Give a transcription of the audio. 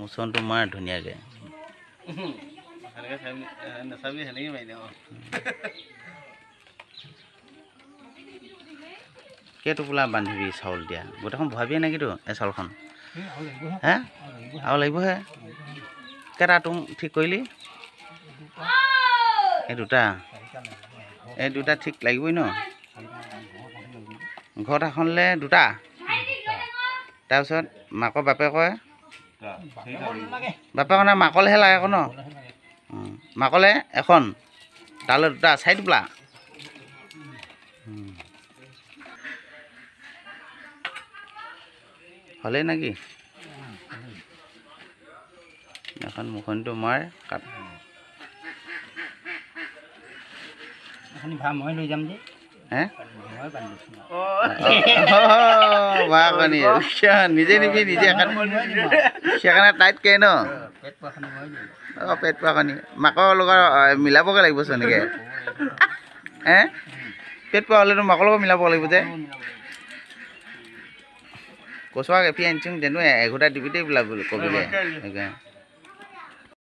মোচনটো মাৰ ধুনীয়াকৈ কেইটোপোলা বান্ধিবি চাউল দিয়া গোটেইখন ভৰাবিয়ে নেকিতো এই চাউলখন হে আৰু লাগিবহে কেইটা তুম ঠিক কৰিলি এই দুটা ঠিক লাগিবই ন ঘৰত এখনলৈ দুটা তাৰপিছত মাকৰ বাপেকৰে বাপেকনে মাকলেহে লাগে আকৌ ন মাকলে এখন তালৈ দুটা চাৰিটোপোলা হ'লেই নেকি এখন মুখনিটো মাৰ কাট মই লৈ যাম যে হে বাকনি নিজে নিবি নিজে সেইকাৰণে টাইটকৈ ন অঁ পেট পোৱাখনি মাকৰ লগত মিলাবগৈ লাগিবচোন এনেকৈ হে পেট পোৱা হ'লেতো মাকৰ লগত মিলাব লাগিব যে কচুৱাক এপি আনিছোঁ তেনো এঘোটা দিবি দেই বোলা বুলি ক'বি